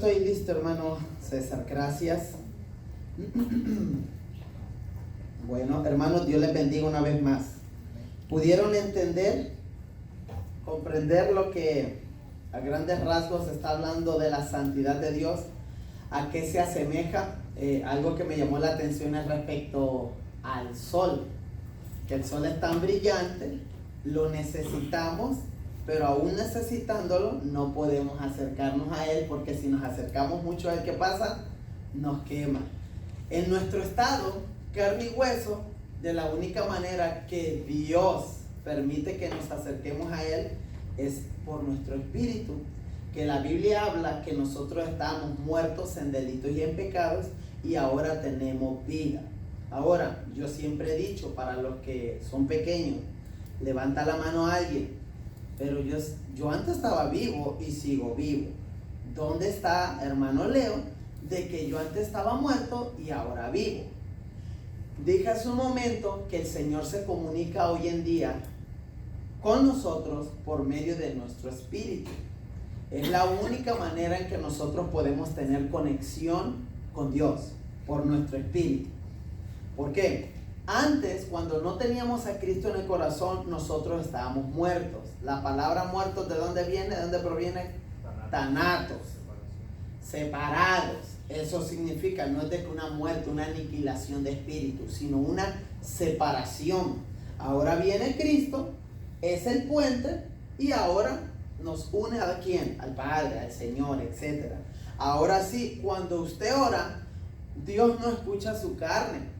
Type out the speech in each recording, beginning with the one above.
estoy listo, hermano César, gracias. Bueno, hermanos, Dios les bendiga una vez más. ¿Pudieron entender, comprender lo que a grandes rasgos está hablando de la santidad de Dios? ¿A qué se asemeja? Algo que me llamó la atención es respecto al sol. Que el sol es tan brillante, lo necesitamos, pero aún necesitándolo no podemos acercarnos a él, porque si nos acercamos mucho a él, ¿qué pasa? Nos quema. En nuestro estado, carne y hueso, de la única manera que Dios permite que nos acerquemos a él es por nuestro espíritu, que la Biblia habla que nosotros estábamos muertos en delitos y en pecados y ahora tenemos vida. Ahora, yo siempre he dicho, para los que son pequeños, levanta la mano a alguien, pero yo antes estaba vivo y sigo vivo. ¿Dónde está, hermano Leo, de que yo antes estaba muerto y ahora vivo? Dije hace un momento que el Señor se comunica hoy en día con nosotros por medio de nuestro espíritu. Es la única manera en que nosotros podemos tener conexión con Dios, por nuestro espíritu. ¿Por qué? Antes, cuando no teníamos a Cristo en el corazón, nosotros estábamos muertos. La palabra muertos, ¿de dónde viene? ¿De dónde proviene? Thanatos. Separados. Eso significa, no es de que una muerte, una aniquilación de espíritu, sino una separación. Ahora viene Cristo, es el puente, y ahora nos une ¿a quién? Al Padre, al Señor, etc. Ahora sí, cuando usted ora, Dios no escucha su carne,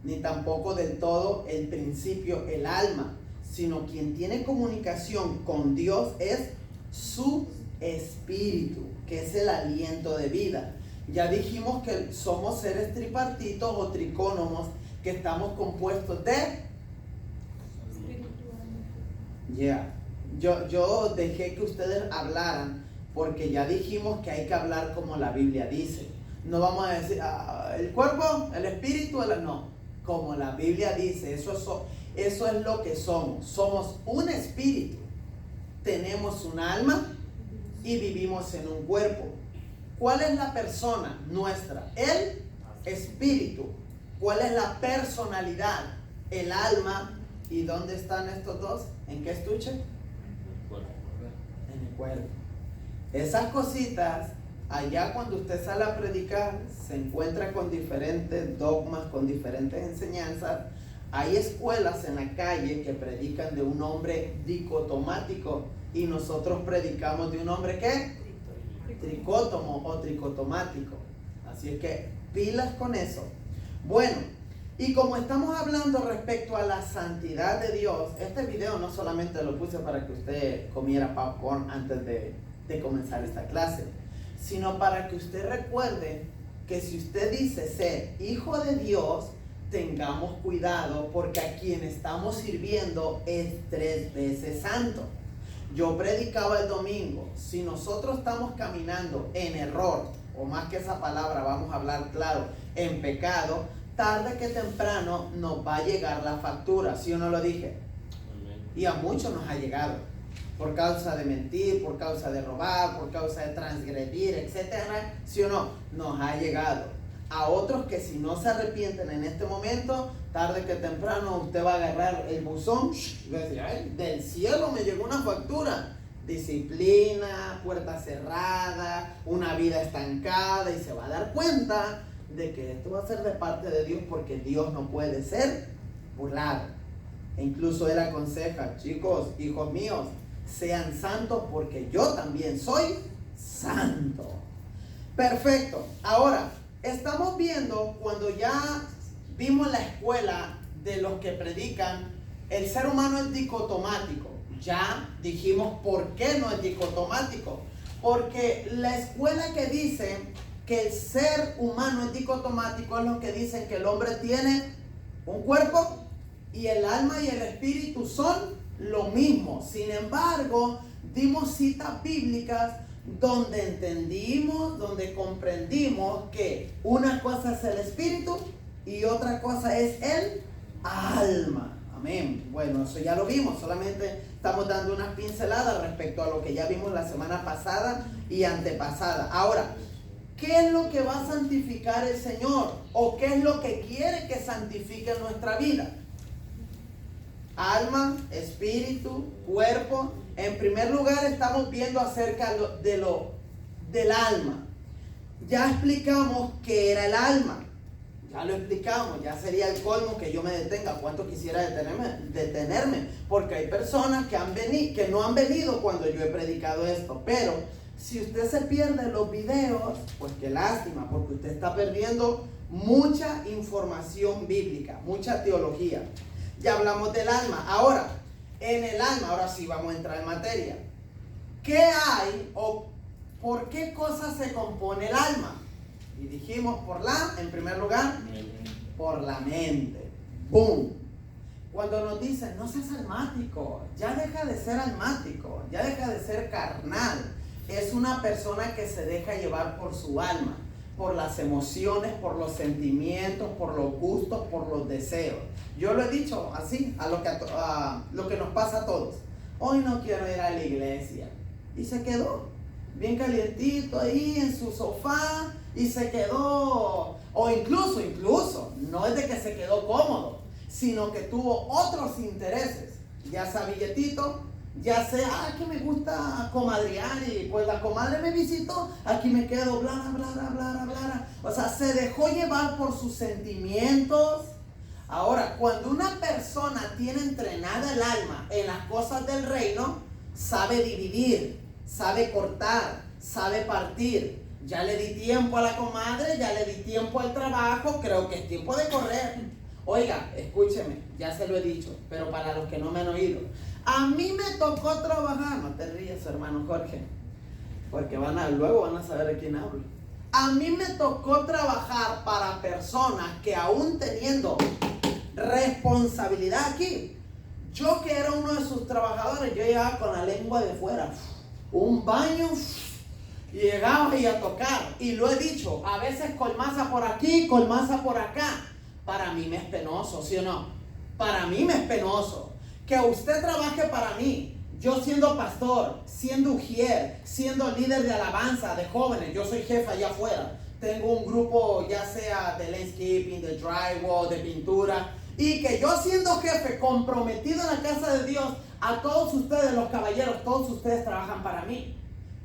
ni tampoco del todo el principio, el alma, sino quien tiene comunicación con Dios es su espíritu, que es el aliento de vida. Ya dijimos que somos seres tripartitos o tricónomos, que estamos compuestos de... Yo dejé que ustedes hablaran, porque ya dijimos que hay que hablar como la Biblia dice. No vamos a decir, el cuerpo, el espíritu, no. Como la Biblia dice, eso es lo que somos. Somos un espíritu, tenemos un alma y vivimos en un cuerpo. ¿Cuál es la persona nuestra? El espíritu. ¿Cuál es la personalidad? El alma. ¿Y dónde están estos dos? ¿En qué estuche? En el cuerpo. Esas cositas, allá cuando usted sale a predicar, se encuentra con diferentes dogmas, con diferentes enseñanzas. Hay escuelas en la calle que predican de un hombre dicotomático y nosotros predicamos de un hombre ¿qué? Tricótomo o tricotomático. Así es que pilas con eso. Bueno, y como estamos hablando respecto a la santidad de Dios, este video no solamente lo puse para que usted comiera popcorn antes de comenzar esta clase, sino para que usted recuerde que si usted dice ser hijo de Dios, tengamos cuidado, porque a quien estamos sirviendo es 3 veces santo. Yo predicaba el domingo, si nosotros estamos caminando en error, o más que esa palabra, vamos a hablar claro, en pecado, tarde que temprano nos va a llegar la factura, ¿sí o no lo dije? Y a muchos nos ha llegado, por causa de mentir, por causa de robar, por causa de transgredir, etcétera, ¿sí o no? Nos ha llegado. A otros que si no se arrepienten en este momento, tarde que temprano usted va a agarrar el buzón y va a decir, ay, del cielo me llegó una factura. Disciplina, puerta cerrada, una vida estancada, y se va a dar cuenta de que esto va a ser de parte de Dios, porque Dios no puede ser burlado. E incluso Él aconseja, chicos, hijos míos, sean santos porque yo también soy santo. Perfecto. Ahora, estamos viendo, cuando ya vimos la escuela de los que predican, el ser humano es dicotomático. Ya dijimos por qué no es dicotomático. Porque la escuela que dice que el ser humano es dicotomático es lo que dicen que el hombre tiene un cuerpo y el alma y el espíritu son lo mismo. Sin embargo, dimos citas bíblicas donde entendimos, donde comprendimos que una cosa es el espíritu y otra cosa es el alma. Amén. Bueno, eso ya lo vimos, solamente estamos dando unas pinceladas respecto a lo que ya vimos la semana pasada y antepasada. Ahora, ¿qué es lo que va a santificar el Señor? ¿O qué es lo que quiere que santifique nuestra vida? Alma, espíritu, cuerpo. En primer lugar estamos viendo acerca del alma. Ya explicamos qué era el alma. Ya lo explicamos, ya sería el colmo que yo me detenga. ¿Cuánto quisiera detenerme? Porque hay personas que no han venido cuando yo he predicado esto. Pero si usted se pierde los videos, pues qué lástima, porque usted está perdiendo mucha información bíblica, mucha teología. Ya hablamos del alma. Ahora, en el alma, ahora sí vamos a entrar en materia. ¿Qué hay o por qué cosas se compone el alma? Y dijimos en primer lugar, por la mente. ¡Boom! Cuando nos dicen, no seas almático, ya deja de ser almático, ya deja de ser carnal. Es una persona que se deja llevar por su alma, por las emociones, por los sentimientos, por los gustos, por los deseos. Yo lo he dicho así, a lo que nos pasa a todos. Hoy no quiero ir a la iglesia. Y se quedó bien calientito ahí en su sofá y se quedó, o incluso, no es de que se quedó cómodo, sino que tuvo otros intereses. Ya sea billetito, ya sea, que me gusta comadrear y pues la comadre me visitó, aquí me quedo, bla, bla, bla, bla, bla, bla. O sea, se dejó llevar por sus sentimientos. Ahora, cuando una persona tiene entrenada el alma en las cosas del reino, sabe dividir, sabe cortar, sabe partir. Ya le di tiempo a la comadre, ya le di tiempo al trabajo, creo que es tiempo de correr. Oiga, escúcheme, ya se lo he dicho, pero para los que no me han oído, a mí me tocó trabajar, no te rías, hermano Jorge, porque luego van a saber de quién hablo. A mí me tocó trabajar para personas que aún teniendo responsabilidad aquí, yo que era uno de sus trabajadores, yo llegaba con la lengua de fuera, un baño, y llegaba y a tocar, y lo he dicho, a veces colmaza por aquí, colmaza por acá. Para mí me es penoso, ¿sí o no? Para mí me es penoso que usted trabaje para mí, yo siendo pastor, siendo ujier, siendo líder de alabanza de jóvenes. Yo soy jefe allá afuera, tengo un grupo ya sea de landscaping, de drywall, de pintura, y que yo siendo jefe comprometido en la casa de Dios, a todos ustedes los caballeros, todos ustedes trabajan para mí.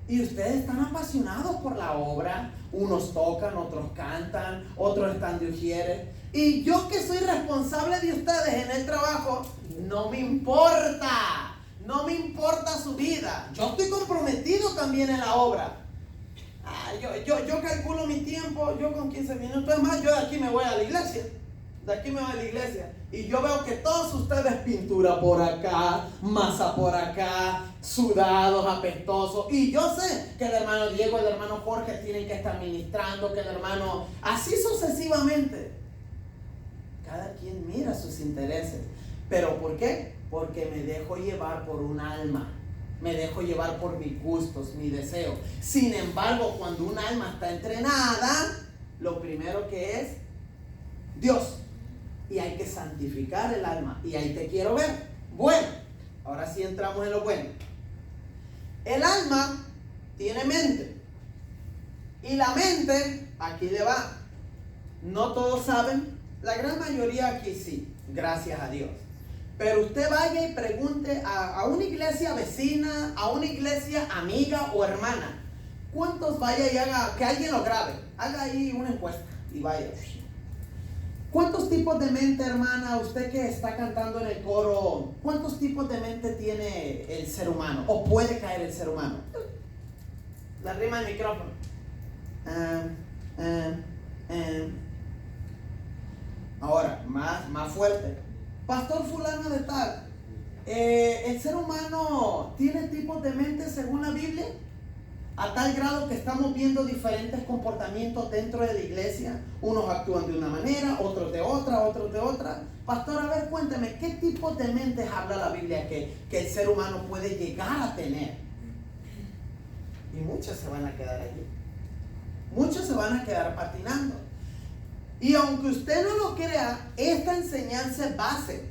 Y ustedes están apasionados por la obra. Unos tocan, otros cantan, otros están de ujieres. Y yo que soy responsable de ustedes en el trabajo, no me importa. No me importa su vida. Yo estoy comprometido también en la obra. Yo calculo mi tiempo, yo con 15 minutos. Es más, yo de aquí me voy a la iglesia. Y yo veo que todos ustedes pintura por acá, masa por acá, sudados, apestosos. Y yo sé que el hermano Diego y el hermano Jorge tienen que estar ministrando, que el hermano, así sucesivamente. Cada quien mira sus intereses. ¿Pero por qué? Porque me dejo llevar por un alma. Me dejo llevar por mis gustos, mi deseo. Sin embargo, cuando un alma está entrenada, lo primero que es Dios. Y hay que santificar el alma. Y ahí te quiero ver. Bueno, ahora sí entramos en lo bueno. El alma tiene mente. Y la mente, aquí le va. No todos saben. La gran mayoría aquí sí. Gracias a Dios. Pero usted vaya y pregunte a una iglesia vecina, a una iglesia amiga o hermana. ¿Cuántos vaya y haga, que alguien lo grabe? Haga ahí una encuesta y vaya. ¿Cuántos tipos de mente, hermana, usted que está cantando en el coro, cuántos tipos de mente tiene el ser humano? ¿O puede caer el ser humano? La rima del micrófono. Ahora, más fuerte. Pastor fulano de tal, ¿el ser humano tiene tipos de mente según la Biblia? A tal grado que estamos viendo diferentes comportamientos dentro de la iglesia. Unos actúan de una manera, otros de otra, otros de otra. Pastor, a ver, cuénteme, ¿qué tipo de mentes habla la Biblia que el ser humano puede llegar a tener? Y muchos se van a quedar allí. Muchos se van a quedar patinando. Y aunque usted no lo crea, esta enseñanza es base.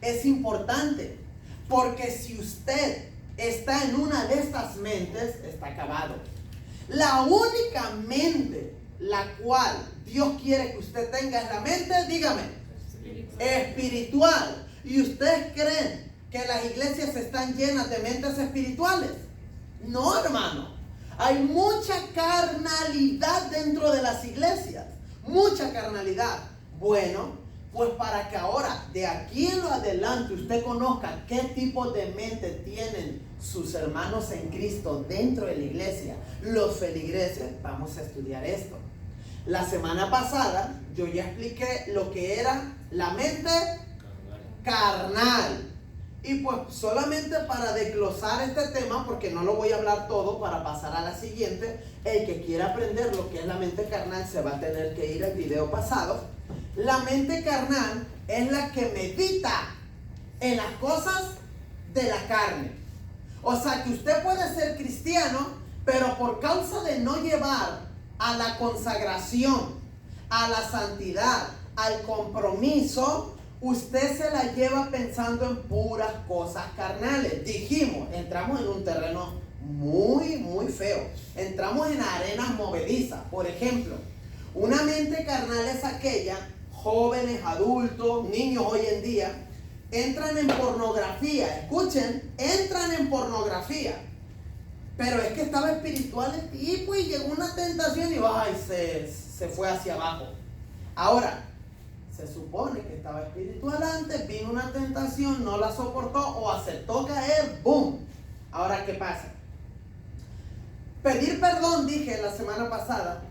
es importante, porque si usted está en una de estas mentes, está acabado. La única mente la cual Dios quiere que usted tenga es la mente, dígame, espiritual. ¿Y ustedes creen que las iglesias están llenas de mentes espirituales? No, hermano. Hay mucha carnalidad dentro de las iglesias. Mucha carnalidad. Bueno, pues para que ahora, de aquí en lo adelante, usted conozca qué tipo de mente tienen sus hermanos en Cristo dentro de la iglesia, los feligreses, vamos a estudiar esto. La semana pasada yo ya expliqué lo que era la mente carnal. Y pues solamente para desglosar este tema, porque no lo voy a hablar todo para pasar a la siguiente, el que quiera aprender lo que es la mente carnal se va a tener que ir al video pasado. La mente carnal es la que medita en las cosas de la carne. O sea que usted puede ser cristiano, pero por causa de no llevar a la consagración, a la santidad, al compromiso, usted se la lleva pensando en puras cosas carnales. Dijimos, entramos en un terreno muy, muy feo. Entramos en arenas movedizas. Por ejemplo, una mente carnal es aquella, jóvenes, adultos, niños hoy en día, entran en pornografía. Escuchen, entran en pornografía. Pero es que estaba espiritual el tipo y llegó una tentación y se fue hacia abajo. Ahora, se supone que estaba espiritual antes, vino una tentación, no la soportó o aceptó caer, ¡boom! Ahora, ¿qué pasa? Pedir perdón, dije la semana pasada,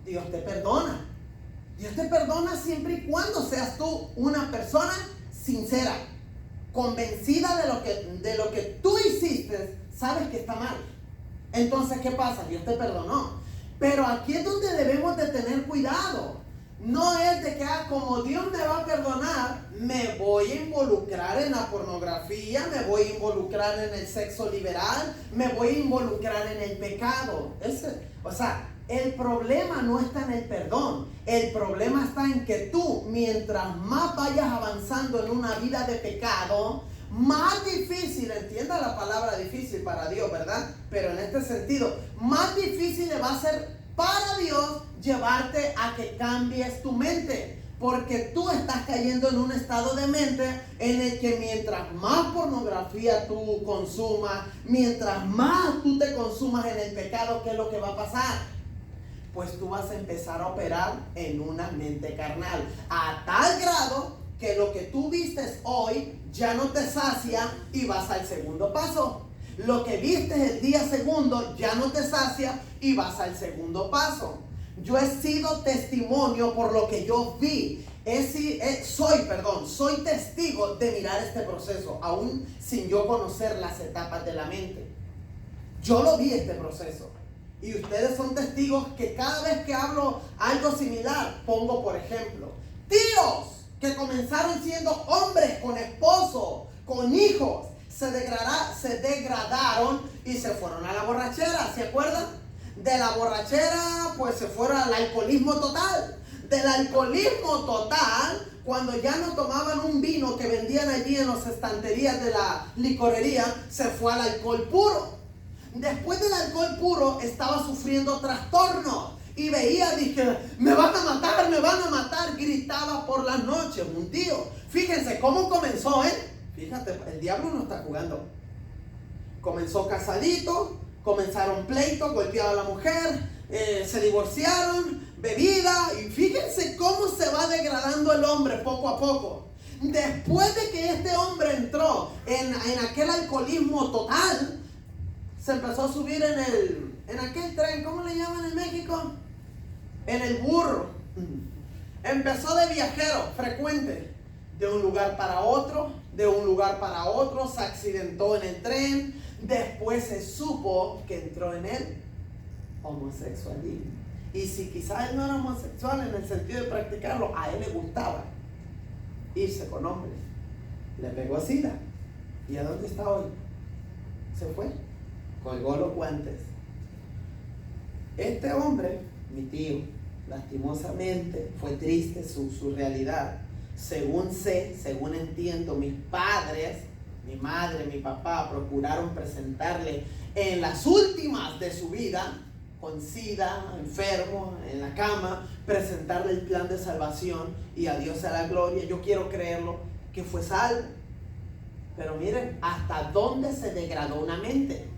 Dios te perdona. Dios te perdona siempre y cuando seas tú una persona sincera, convencida de lo que tú hiciste, sabes que está mal. Entonces, ¿qué pasa? Dios te perdonó. Pero aquí es donde debemos de tener cuidado. No es de que, como Dios me va a perdonar, me voy a involucrar en la pornografía, me voy a involucrar en el sexo liberal, me voy a involucrar en el pecado. El problema no está en el perdón. El problema está en que tú, mientras más vayas avanzando en una vida de pecado, más difícil, entienda la palabra difícil para Dios, ¿verdad? Pero en este sentido, más difícil le va a ser para Dios llevarte a que cambies tu mente, porque tú estás cayendo en un estado de mente en el que mientras más pornografía tú consumas, mientras más tú te consumas en el pecado, ¿qué es lo que va a pasar? Pues tú vas a empezar a operar en una mente carnal, a tal grado que lo que tú vistes hoy ya no te sacia y vas al segundo paso. Lo que vistes el día segundo ya no te sacia y vas al segundo paso. Yo he sido testimonio por lo que yo vi. Soy testigo de mirar este proceso, aún sin yo conocer las etapas de la mente. Yo lo vi este proceso. Y ustedes son testigos que cada vez que hablo algo similar, pongo por ejemplo, tíos que comenzaron siendo hombres con esposo, con hijos, se degradaron y se fueron a la borrachera, ¿se acuerdan? De la borrachera, pues se fueron al alcoholismo total. Del alcoholismo total, cuando ya no tomaban un vino que vendían allí en las estanterías de la licorería, se fue al alcohol puro. Después del alcohol puro, estaba sufriendo trastornos. Y veía, dije, me van a matar, gritaba por las noches, un tío. Fíjense cómo comenzó, Fíjate, el diablo no está jugando. Comenzó casadito, comenzaron pleitos, golpeaba a la mujer, se divorciaron, bebida, y fíjense cómo se va degradando el hombre poco a poco. Después de que este hombre entró en aquel alcoholismo total, se empezó a subir en aquel tren, ¿cómo le llaman en México? En el burro. Empezó de viajero frecuente, de un lugar para otro, se accidentó en el tren, después se supo que entró en el homosexualismo. Y si quizás él no era homosexual en el sentido de practicarlo, a él le gustaba irse con hombres. Le pegó sida. ¿Y a dónde está hoy? Se fue. Colgó los guantes. Este hombre, mi tío, lastimosamente, fue triste su realidad. según sé, según entiendo, mis padres, mi madre, mi papá, procuraron presentarle en las últimas de su vida, con sida, enfermo, en la cama, presentarle el plan de salvación y a Dios sea la gloria. Yo quiero creerlo que fue salvo. Pero miren, ¿hasta dónde se degradó una mente?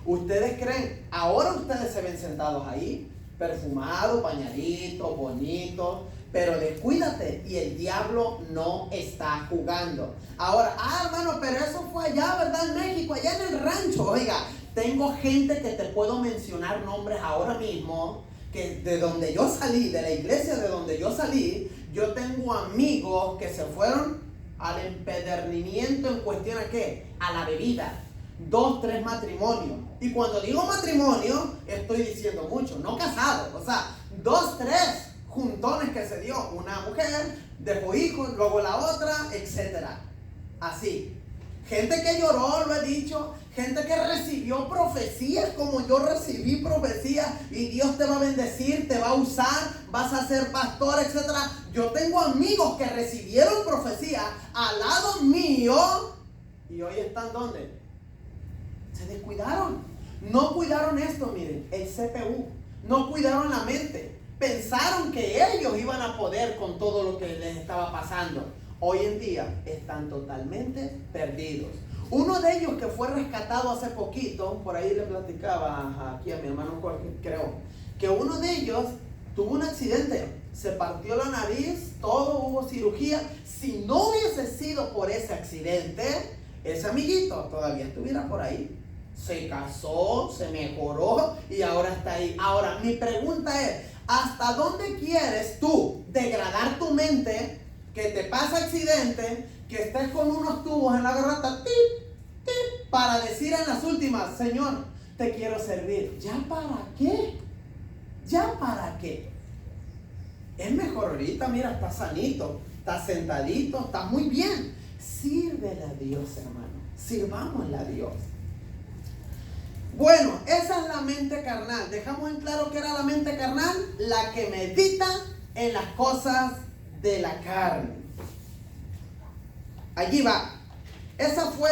¿Ustedes creen? Ahora ustedes se ven sentados ahí, perfumados, bañaditos, bonitos, pero descuídate y el diablo no está jugando. Ahora, hermano, pero eso fue allá, ¿verdad? En México, allá en el rancho. Oiga, tengo gente que te puedo mencionar nombres ahora mismo, que de donde yo salí, de la iglesia de donde yo salí, yo tengo amigos que se fueron al empedernimiento en cuestión a ¿qué? A la bebida. 2, 3 matrimonios. Y cuando digo matrimonio, estoy diciendo mucho, no casados. O sea, 2, 3 juntones que se dio. Una mujer dejó hijos, luego la otra, etc. Así. Gente que lloró, lo he dicho. Gente que recibió profecías como yo recibí profecías. Y Dios te va a bendecir, te va a usar, vas a ser pastor, etc. Yo tengo amigos que recibieron profecía al lado mío. Y hoy están ¿dónde? Se descuidaron. No cuidaron esto, miren, el CPU. No cuidaron la mente. Pensaron que ellos iban a poder con todo lo que les estaba pasando. Hoy en día están totalmente perdidos. Uno de ellos que fue rescatado hace poquito, por ahí le platicaba aquí a mi hermano Jorge, creo, que uno de ellos tuvo un accidente, se partió la nariz, todo, hubo cirugía. Si no hubiese sido por ese accidente, ese amiguito todavía estuviera por ahí. Se casó, se mejoró y ahora está ahí. Ahora, mi pregunta es, ¿hasta dónde quieres tú degradar tu mente? Que te pasa accidente, que estés con unos tubos en la garganta, tip, tip, para decir en las últimas, Señor, te quiero servir. ¿Ya para qué? ¿Ya para qué? Es mejor ahorita, mira, estás sanito, estás sentadito, estás muy bien. Sírvele a Dios, hermano. Sirvámosle a Dios. Bueno, esa es la mente carnal. Dejamos en claro que era la mente carnal, la que medita en las cosas de la carne. Allí va. Esa fue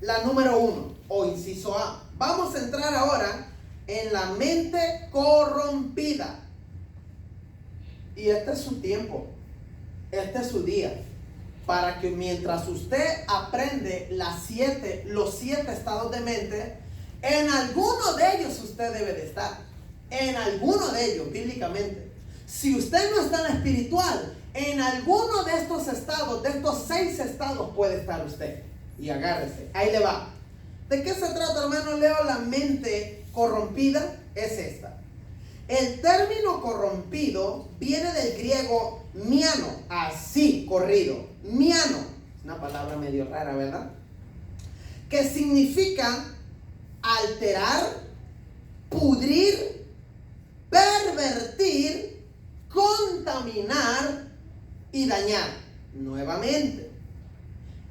la número 1, o inciso A. Vamos a entrar ahora en la mente corrompida. Y este es su tiempo. Este es su día. Para que mientras usted aprende los 7 estados de mente, en alguno de ellos usted debe de estar. En alguno de ellos, bíblicamente. Si usted no está en la espiritual, en alguno de estos estados, de estos 6 estados puede estar usted. Y agárrese, ahí le va. ¿De qué se trata, hermano? Leo la mente corrompida, es esta. El término corrompido viene del griego miano, así corrido. Miano, una palabra medio rara, ¿verdad? Que significa alterar, pudrir, pervertir, contaminar y dañar. Nuevamente,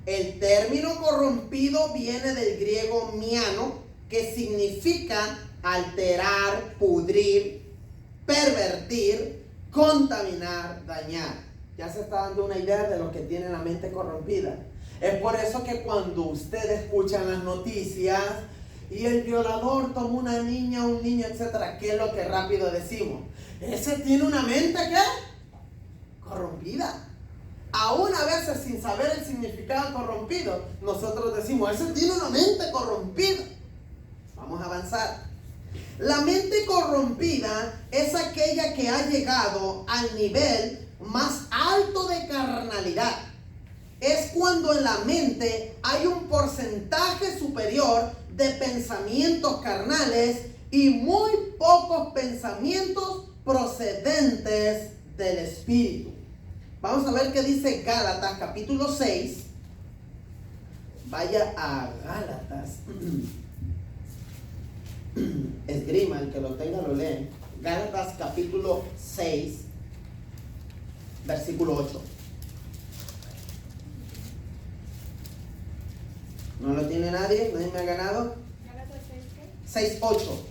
el término corrompido viene del griego miano, que significa alterar, pudrir, pervertir, contaminar, dañar. Ya se está dando una idea de lo que tiene la mente corrompida. Es por eso que cuando usted escucha las noticias y el violador tomó una niña, un niño, etcétera, ¿qué es lo que rápido decimos? Ese tiene una mente ¿qué? Corrompida. Aún a veces sin saber el significado corrompido, nosotros decimos, ese tiene una mente corrompida. Vamos a avanzar. La mente corrompida es aquella que ha llegado al nivel más alto de carnalidad. Es cuando en la mente hay un porcentaje superior de pensamientos carnales y muy pocos pensamientos procedentes del espíritu. Vamos a ver qué dice Gálatas capítulo 6. Vaya a Gálatas. Esgrima, el que lo tenga lo lee. Gálatas capítulo 6, versículo 8. ¿No lo tiene nadie? ¿Nadie me ha ganado? Gálatas 6, ¿qué? 6, 8.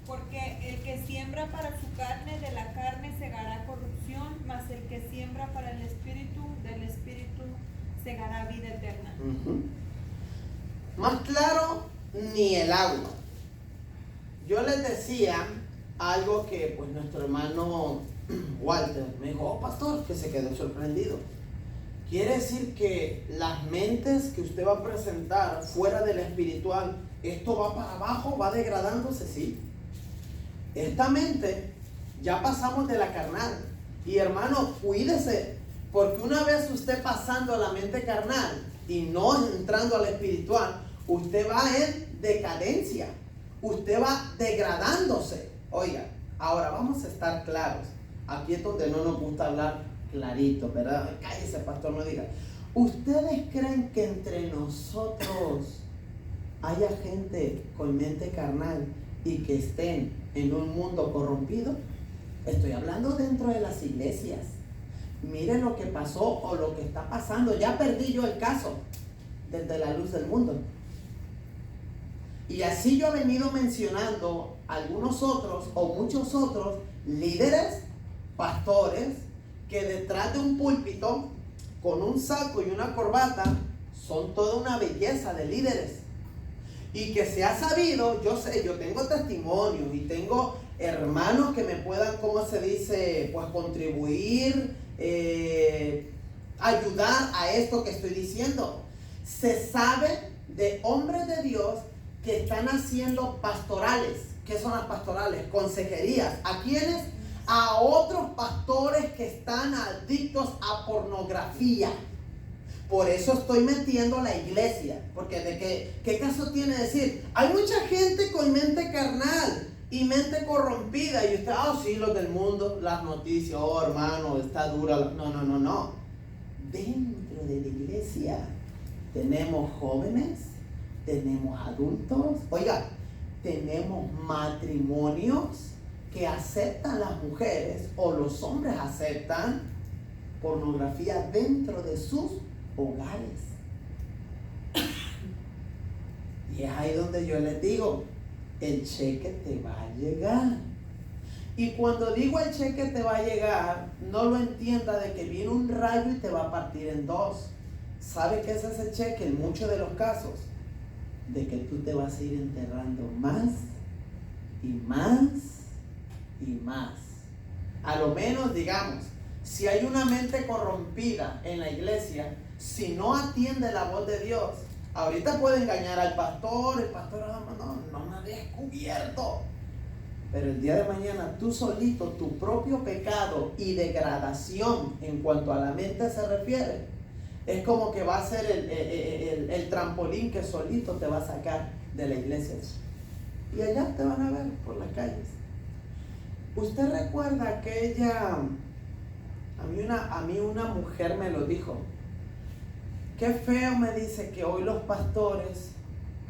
Porque el que siembra para su carne, de la carne segará corrupción, mas el que siembra para el Espíritu, del Espíritu segará vida eterna. Más claro, ni el agua. Yo les decía algo que pues nuestro hermano Walter me dijo, oh pastor, que se quedó sorprendido. Quiere decir que las mentes que usted va a presentar fuera del espiritual, esto va para abajo, va degradándose, sí. Esta mente, ya pasamos de la carnal. Y hermano, cuídese, porque una vez usted pasando a la mente carnal y no entrando al espiritual, usted va en decadencia. Usted va degradándose. Oiga, ahora vamos a estar claros. Aquí es donde no nos gusta hablar clarito, ¿verdad? Cállese, pastor, no diga. ¿Ustedes creen que entre nosotros haya gente con mente carnal y que estén en un mundo corrompido? Estoy hablando dentro de las iglesias. Miren lo que pasó o lo que está pasando. Ya perdí yo el caso desde la luz del mundo. Y así yo he venido mencionando algunos otros o muchos otros líderes, pastores, que detrás de un púlpito, con un saco y una corbata, son toda una belleza de líderes. Y que se ha sabido, yo sé, yo tengo testimonios y tengo hermanos que me puedan, ¿cómo se dice? Pues contribuir, ayudar a esto que estoy diciendo. Se sabe de hombres de Dios que están haciendo pastorales. ¿Qué son las pastorales? Consejerías. ¿A quiénes? A otros pastores que están adictos a pornografía. Por eso estoy metiendo a la iglesia. Porque de ¿qué caso tiene decir? Hay mucha gente con mente carnal y mente corrompida. Y usted, sí, los del mundo, las noticias, hermano, está dura. No. Dentro de la iglesia tenemos jóvenes, tenemos adultos, oiga, tenemos matrimonios que aceptan las mujeres o los hombres aceptan pornografía dentro de sus hogares. Y es ahí donde yo les digo, el cheque te va a llegar. Y cuando digo el cheque te va a llegar, no lo entienda de que viene un rayo y te va a partir en dos. ¿Sabe qué es ese cheque? En muchos de los casos, de que tú te vas a ir enterrando más y más y más. A lo menos, digamos, si hay una mente corrompida en la iglesia, si no atiende la voz de Dios, ahorita puede engañar al pastor, el pastor no me ha descubierto. Pero el día de mañana tú solito, tu propio pecado y degradación en cuanto a la mente se refiere, es como que va a ser el trampolín que solito te va a sacar de la iglesia. Y allá te van a ver por las calles. ¿Usted recuerda aquella? A mí una mujer me lo dijo. Qué feo, me dice, que hoy los pastores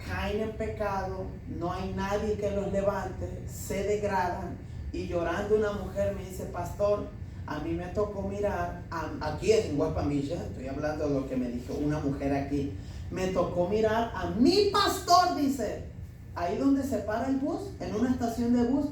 caen en pecado, no hay nadie que los levante, se degradan. Y llorando una mujer me dice, pastor, a mí me tocó mirar, aquí en Guapamilla, estoy hablando de lo que me dijo una mujer aquí, me tocó mirar a mi pastor, dice, ahí donde se para el bus, en una estación de bus,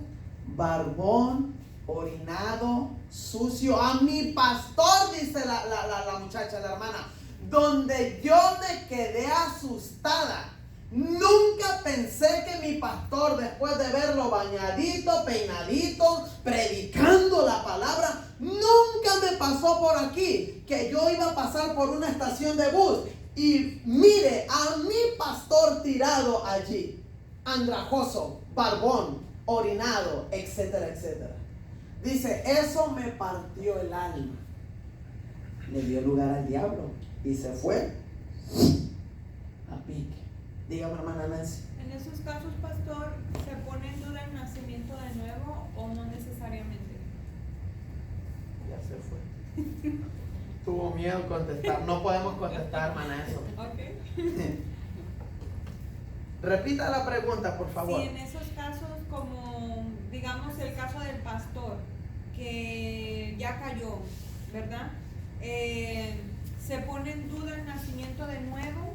barbón, orinado, sucio, a mi pastor, dice la muchacha, la hermana, donde yo me quedé asustada. Nunca pensé que mi pastor, después de verlo bañadito, peinadito, predicando la palabra, nunca me pasó por aquí que yo iba a pasar por una estación de bus y mire a mi pastor tirado allí, andrajoso, barbón, orinado, etcétera, etcétera. Dice, eso me partió el alma. Le dio lugar al diablo y se fue a pique. Dígame, hermana Nancy. En esos casos, pastor, ¿se pone en duda el nacimiento de nuevo o no necesariamente? Ya se fue. Tuvo miedo contestar. No podemos contestar, hermana, eso. Ok. Repita la pregunta, por favor. Sí, en esos casos, como digamos el caso del pastor, que ya cayó, ¿verdad? ¿Se pone en duda el nacimiento de nuevo?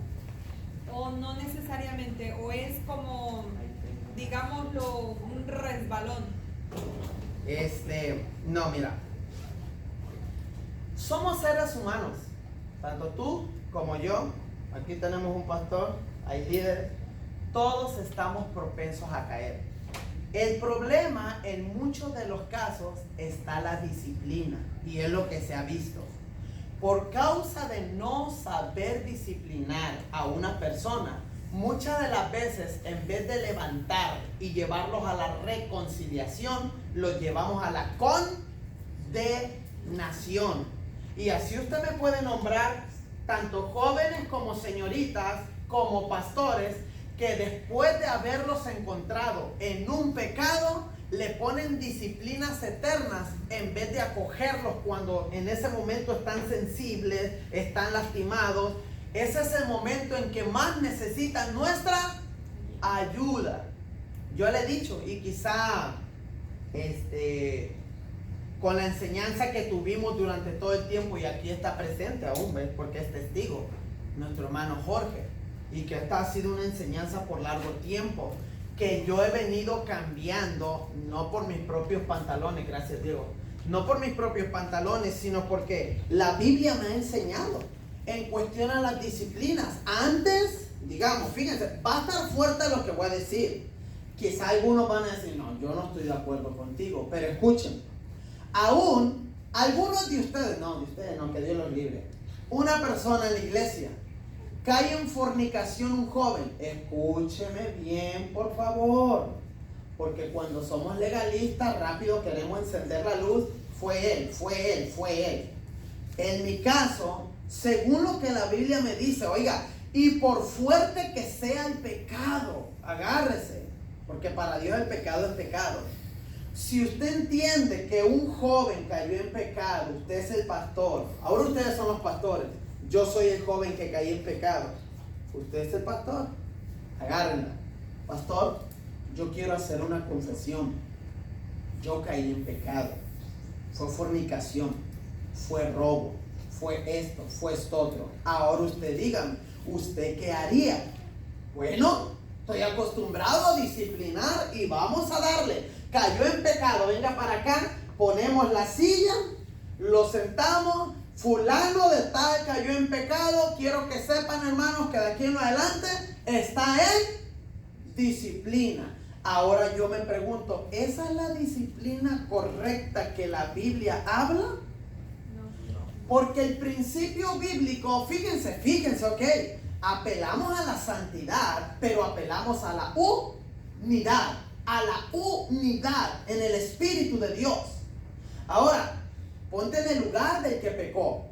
O no necesariamente, o es como, digámoslo, un resbalón. No, mira. Somos seres humanos. Tanto tú como yo. Aquí tenemos un pastor, hay líderes. Todos estamos propensos a caer. El problema en muchos de los casos está la disciplina. Y es lo que se ha visto. Por causa de no saber disciplinar a una persona, muchas de las veces, en vez de levantar y llevarlos a la reconciliación, los llevamos a la condenación. Y así usted me puede nombrar tanto jóvenes como señoritas, como pastores, que después de haberlos encontrado en un pecado, le ponen disciplinas eternas en vez de acogerlos cuando en ese momento están sensibles, están lastimados. Ese es el momento en que más necesitan nuestra ayuda. Yo le he dicho, y quizá con la enseñanza que tuvimos durante todo el tiempo, y aquí está presente aún, ¿ves? Porque es testigo, nuestro hermano Jorge, y que esta ha sido una enseñanza por largo tiempo, que yo he venido cambiando, no por mis propios pantalones, gracias Diego, no por mis propios pantalones, sino porque la Biblia me ha enseñado en cuestión a las disciplinas. Antes, digamos, fíjense, va a estar fuerte lo que voy a decir. Quizá algunos van a decir, no, yo no estoy de acuerdo contigo, pero escuchen, aún algunos de ustedes no, que Dios los libre. Una persona en la iglesia cae en fornicación, un joven, escúcheme bien, por favor, porque cuando somos legalistas, rápido queremos encender la luz. Fue él. En mi caso, según lo que la Biblia me dice, oiga, y por fuerte que sea el pecado, agárrese, porque para Dios el pecado es pecado. Si usted entiende que un joven cayó en pecado, usted es el pastor, ahora ustedes son los pastores, yo soy el joven que caí en pecado, usted es el pastor, agárrenla. Pastor, yo quiero hacer una confesión. Yo caí en pecado. Fue fornicación, fue robo, fue esto, fue esto otro. Ahora usted dígame, ¿usted qué haría? Bueno, estoy acostumbrado a disciplinar y vamos a darle. Cayó en pecado, venga para acá, ponemos la silla, lo sentamos. Fulano de tal cayó en pecado. Quiero que sepan, hermanos, que de aquí en adelante está en disciplina. Ahora yo me pregunto, ¿esa es la disciplina correcta que la Biblia habla? No. Porque el principio bíblico, fíjense, ok, apelamos a la santidad, pero apelamos a la unidad en el Espíritu de Dios. Ahora, ponte en el lugar del que pecó.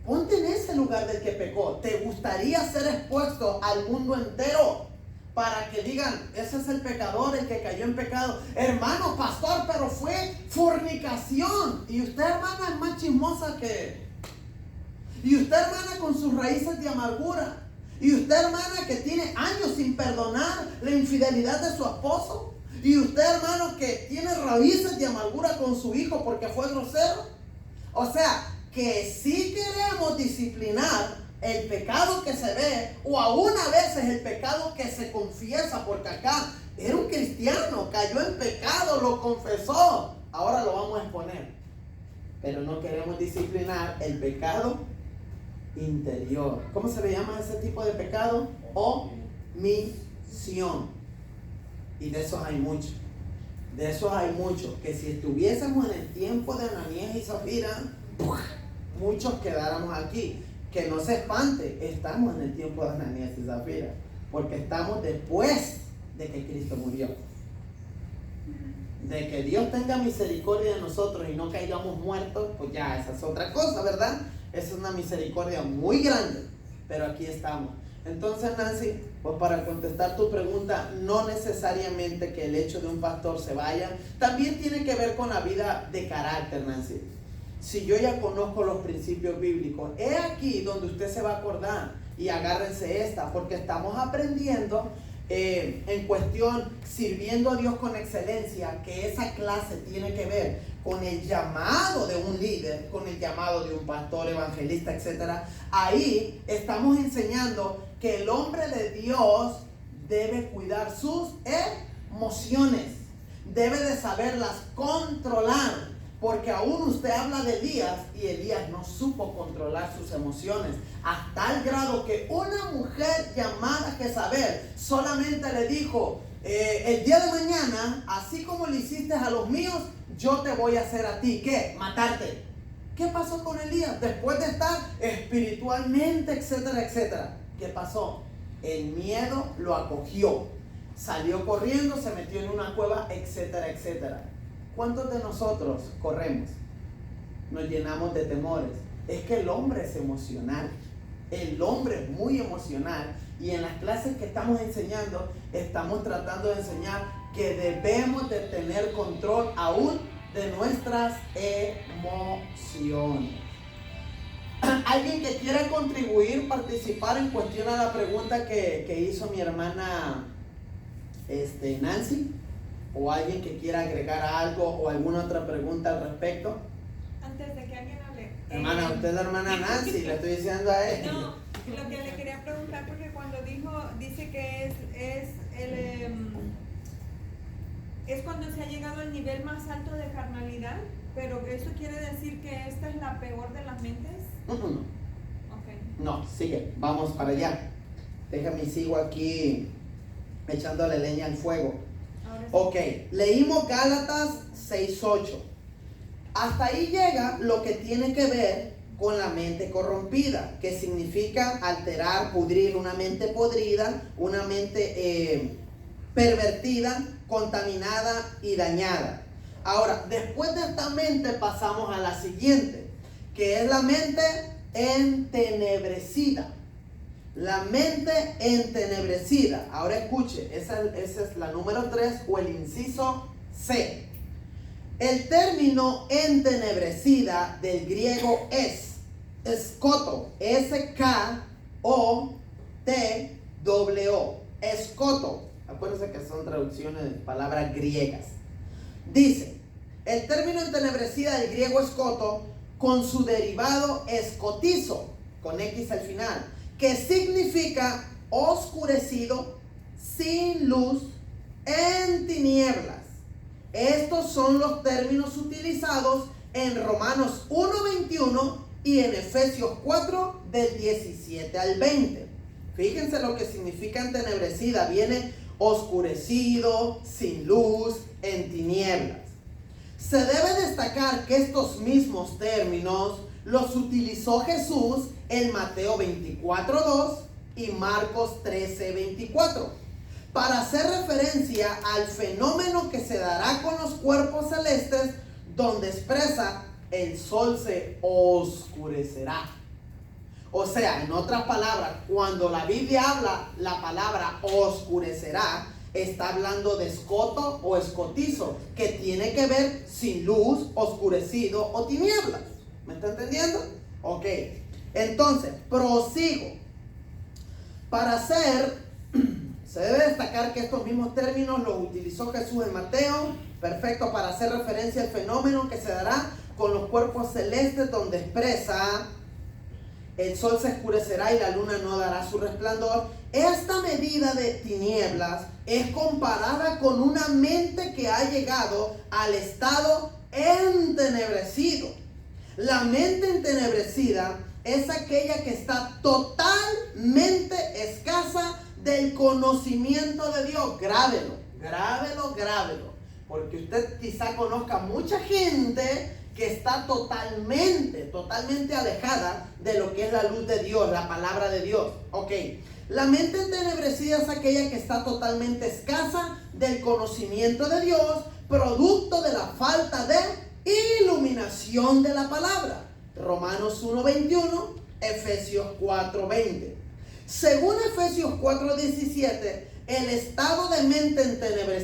Ponte en ese lugar del que pecó. ¿Te gustaría ser expuesto al mundo entero para que digan, ese es el pecador, el que cayó en pecado? Hermano, pastor, pero fue fornicación. Y usted, hermana, es más chismosa que él. Y usted, hermana, con sus raíces de amargura. Y usted, hermana, que tiene años sin perdonar la infidelidad de su esposo. Y usted, hermano, que tiene raíces de amargura con su hijo porque fue grosero. O sea, que si queremos disciplinar el pecado que se ve, o aún a veces el pecado que se confiesa, porque acá era un cristiano, cayó en pecado, lo confesó, ahora lo vamos a exponer. Pero no queremos disciplinar el pecado interior. ¿Cómo se le llama ese tipo de pecado? Omisión. Y de esos hay muchos. Que si estuviésemos en el tiempo de Ananías y Zafira, muchos quedáramos aquí. Que no se espante, estamos en el tiempo de Ananías y Zafira, porque estamos después de que Cristo murió. De que Dios tenga misericordia de nosotros y no caigamos muertos, pues ya esa es otra cosa, ¿verdad? Esa es una misericordia muy grande, pero aquí estamos. Entonces, Nancy, pues para contestar tu pregunta, no necesariamente que el hecho de un pastor se vaya, también tiene que ver con la vida de carácter, Nancy. Si yo ya conozco los principios bíblicos, es aquí donde usted se va a acordar, y agárrense esta, porque estamos aprendiendo en cuestión, sirviendo a Dios con excelencia, que esa clase tiene que ver con el llamado de un líder, con el llamado de un pastor, evangelista, etc. Ahí estamos enseñando que el hombre de Dios debe cuidar sus emociones. debe de saberlas controlar. Porque aún usted habla de Elías y Elías no supo controlar sus emociones. A tal grado que una mujer llamada Jezabel solamente le dijo, el día de mañana, así como le hiciste a los míos, yo te voy a hacer a ti. ¿Qué? Matarte. ¿Qué pasó con Elías? Después de estar espiritualmente, etcétera, etcétera. ¿Qué pasó? El miedo lo acogió. Salió corriendo, se metió en una cueva, etcétera, etcétera. ¿Cuántos de nosotros corremos? Nos llenamos de temores. Es que el hombre es emocional. El hombre es muy emocional. Y en las clases que estamos enseñando, estamos tratando de enseñar que debemos de tener control aún de nuestras emociones. ¿Alguien que quiera contribuir, participar en cuestión a la pregunta que hizo mi hermana Nancy? ¿O alguien que quiera agregar algo o alguna otra pregunta al respecto? Antes de que alguien hable. Hermana, usted es la hermana Nancy, le estoy diciendo a él. No, lo que le quería preguntar, porque cuando dice que es cuando se ha llegado al nivel más alto de carnalidad, pero ¿eso quiere decir que esta es la peor de las mentes? Okay. No, sigue, vamos para allá. Déjame, sigo aquí echándole leña al fuego. Ok, leímos Gálatas 6:8. Hasta ahí llega lo que tiene que ver con la mente corrompida, que significa alterar, pudrir, una mente podrida, una mente pervertida, contaminada y dañada. Ahora, después de esta mente pasamos a la siguiente, que es la mente entenebrecida. La mente entenebrecida. Ahora escuche, esa es la número 3 o el inciso C. El término entenebrecida del griego es escoto, S-K-O-T-W-O, escoto. Acuérdense que son traducciones de palabras griegas. Dice, el término entenebrecida del griego escoto con su derivado escotizo, con X al final, que significa oscurecido, sin luz, en tinieblas. Estos son los términos utilizados en Romanos 1:21 y en Efesios 4 del 17 al 20. Fíjense lo que significa entenebrecida. Viene oscurecido, sin luz, en tinieblas. Se debe destacar que estos mismos términos los utilizó Jesús en Mateo 24:2 y Marcos 13:24 para hacer referencia al fenómeno que se dará con los cuerpos celestes, donde expresa el sol se oscurecerá. O sea, en otras palabras, cuando la Biblia habla la palabra oscurecerá, está hablando de escoto o escotizo, que tiene que ver sin luz, oscurecido o tinieblas. ¿Me está entendiendo? Ok. Entonces, prosigo. Se debe destacar que estos mismos términos los utilizó Jesús en Mateo, perfecto, para hacer referencia al fenómeno que se dará con los cuerpos celestes, donde expresa el sol se oscurecerá y la luna no dará su resplandor. Esta medida de tinieblas es comparada con una mente que ha llegado al estado entenebrecido. La mente entenebrecida es aquella que está totalmente escasa del conocimiento de Dios. Grábelo. Porque usted quizá conozca mucha gente que está totalmente alejada de lo que es la luz de Dios, la palabra de Dios. Ok. La mente entenebrecida es aquella que está totalmente escasa del conocimiento de Dios, producto de la falta de iluminación de la palabra. Romanos 1:21, Efesios 4:20. Según Efesios 4:17, el estado de mente entenebrecida